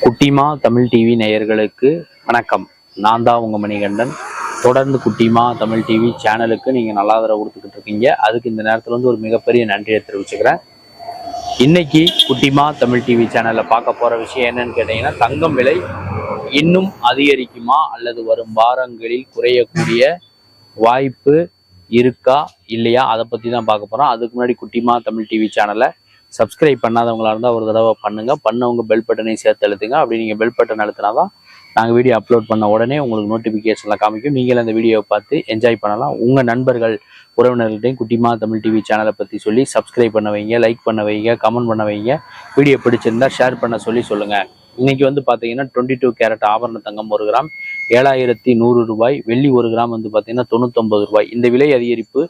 குட்டிமா தமிழ் டிவி நேயர்களுக்கு வணக்கம். நான் தான் உங்கள் மணிகண்டன். தொடர்ந்து குட்டிமா தமிழ் டிவி சேனலுக்கு நீங்கள் நல்லா ஆதரவு கொடுத்துக்கிட்டு இருக்கீங்க. அதுக்கு இந்த நேரத்தில் வந்து ஒரு மிகப்பெரிய நன்றியை தெரிவிச்சுக்கிறேன். இன்னைக்கு குட்டிமா தமிழ் டிவி சேனலில் பார்க்க போகிற விஷயம் என்னன்னு கேட்டிங்கன்னா, தங்கம் விலை இன்னும் அதிகரிக்குமா அல்லது வரும் வாரங்களில் குறையக்கூடிய வாய்ப்பு இருக்கா இல்லையா, அதை பற்றி தான் பார்க்க போகிறோம். அதுக்கு முன்னாடி குட்டிமா தமிழ் டிவி சேனலை சப்ஸ்கிரைப் பண்ணாதவங்களா இருந்தால் ஒரு தடவை பண்ணவங்க பெல் பட்டனை சேர்த்து அழுத்துங்க. அப்படி நீங்கள் பெல் பட்டன் அழுத்தினா தான் நாங்கள் வீடியோ அப்லோட் பண்ண உடனே உங்களுக்கு நோட்டிஃபிகேஷனில் காமிக்கும். நீங்கள் அந்த வீடியோவை பார்த்து என்ஜாய் பண்ணலாம். உங்கள் நண்பர்கள் உறவினர்கள்ட்டையும் குட்டிமா தமிழ் டிவி சேனலை பற்றி சொல்லி சப்ஸ்கிரைப் பண்ண வைங்க, லைக் பண்ண வைங்க, கமெண்ட் பண்ண வைங்க. வீடியோ பிடிச்சிருந்தா ஷேர் பண்ண சொல்லுங்கள். இன்னைக்கு வந்து பார்த்தீங்கன்னா 22 கேரட் ஆபரண தங்கம் 1 கிராம் 7100 ரூபாய், வெள்ளி 1 கிராம் வந்து பார்த்தீங்கன்னா 99 ரூபாய். இந்த விலை அதிகரிப்பு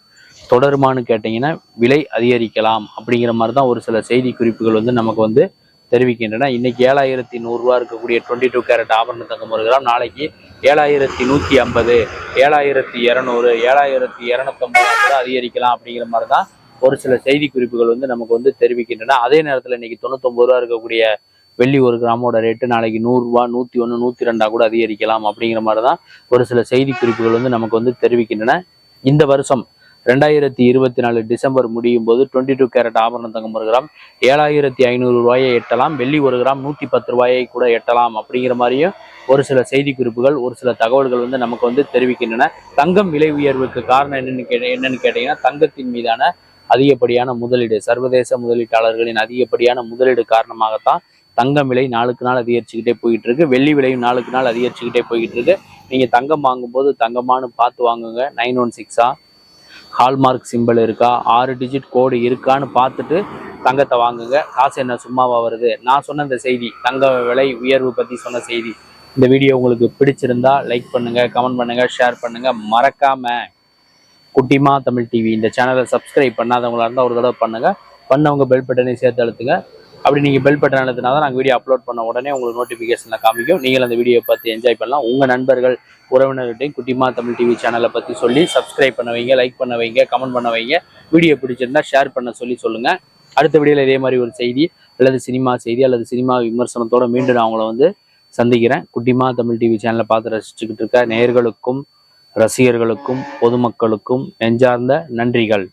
தொடருமானு கேட்டிங்கன்னா விலை அதிகரிக்கலாம் அப்படிங்கிற மாதிரி தான் ஒரு சில செய்தி குறிப்புகள் வந்து நமக்கு வந்து தெரிவிக்கின்றன. இன்னைக்கு 7100 ரூபா இருக்கக்கூடிய 22 கேரட் ஆபரண தங்கம் 1 கிராம் நாளைக்கு 7150, 7200, 7250 கூட அதிகரிக்கலாம் அப்படிங்கிற மாதிரி தான் ஒரு சில செய்தி குறிப்புகள் வந்து நமக்கு வந்து தெரிவிக்கின்றன. அதே நேரத்தில் இன்னைக்கு 99 ரூபா இருக்கக்கூடிய வெள்ளி 1 கிராமோட ரேட்டு நாளைக்கு 100 ரூபா, 101, 102 கூட அதிகரிக்கலாம் அப்படிங்கிற மாதிரி தான் ஒரு சில செய்தி குறிப்புகள் வந்து நமக்கு வந்து தெரிவிக்கின்றன. இந்த வருஷம் 2024 டிசம்பர் முடியும் போது 22 கேரட் ஆபரண தங்கம் 1 கிராம் 7500 ரூபாயை எட்டலாம், வெள்ளி 1 கிராம் 110 ரூபாயை கூட எட்டலாம் அப்படிங்கிற மாதிரியும் ஒரு சில செய்தி குறிப்புகள், ஒரு சில தகவல்கள் வந்து நமக்கு வந்து தெரிவிக்கின்றன. தங்கம் விலை உயர்வுக்கு காரணம் என்னன்னு கேட்டீங்கன்னா, தங்கத்தின் மீதான அதிகப்படியான முதலீடு, சர்வதேச முதலீட்டாளர்களின் அதிகப்படியான முதலீடு காரணமாகத்தான் தங்கம் விலை நாளுக்கு நாள் அதிகரிச்சுக்கிட்டே போயிட்டு இருக்கு. வெள்ளி விலையும் நாளுக்கு நாள் அதிகரிச்சுக்கிட்டே போயிட்டு இருக்கு. நீங்க தங்கம் வாங்கும்போது தங்கமானு பார்த்து வாங்குங்க. 916 ஹால்மார்க் சிம்பிள் இருக்கா, 6 டிஜிட் கோடு இருக்கான்னு பார்த்துட்டு தங்கத்தை வாங்குங்க. காசு என்ன சும்மாவா வருது? நான் சொன்ன இந்த செய்தி, தங்க விலை உயர்வு பற்றி சொன்ன செய்தி, இந்த வீடியோ உங்களுக்கு பிடிச்சிருந்தா லைக் பண்ணுங்க, கமெண்ட் பண்ணுங்க, ஷேர் பண்ணுங்க. மறக்காம குட்டிமா தமிழ் டிவி இந்த சேனலை சப்ஸ்கிரைப் பண்ணாதவங்களா இருந்தால் ஒரு தடவை பண்ணவங்க பெல் பட்டனை சேர்த்து அழுத்துங்க. அப்படி நீங்கள் பெல் பட்டன் அழுத்தினா தான் நாங்கள் வீடியோ அப்லோட் பண்ண உடனே உங்களுக்கு நோட்டிஃபிகேஷனில் காமிக்கும். நீங்கள் அந்த வீடியோ பார்த்து என்ஜாய் பண்ணலாம். உங்கள் நண்பர்கள் உறவினர்கிட்டையும் குட்டிமா தமிழ் டிவி சேனலை பற்றி சொல்லி சப்ஸ்கிரைப் பண்ண வைங்க, லைக் பண்ண வைங்க, கமெண்ட் பண்ண வைங்க. வீடியோ பிடிச்சிருந்தா ஷேர் பண்ண சொல்லுங்கள். அடுத்த வீடியோவில் இதே மாதிரி ஒரு செய்தி அல்லது சினிமா செய்தி அல்லது சினிமா விமர்சனத்தோடு மீண்டும் நான் அவங்கள வந்து சந்திக்கிறேன். குட்டிமா தமிழ் டிவி சேனலை பார்த்து ரசிச்சுக்கிட்டு இருக்க நேயர்களுக்கும் ரசிகர்களுக்கும் பொதுமக்களுக்கும் நெஞ்சார்ந்த நன்றிகள்.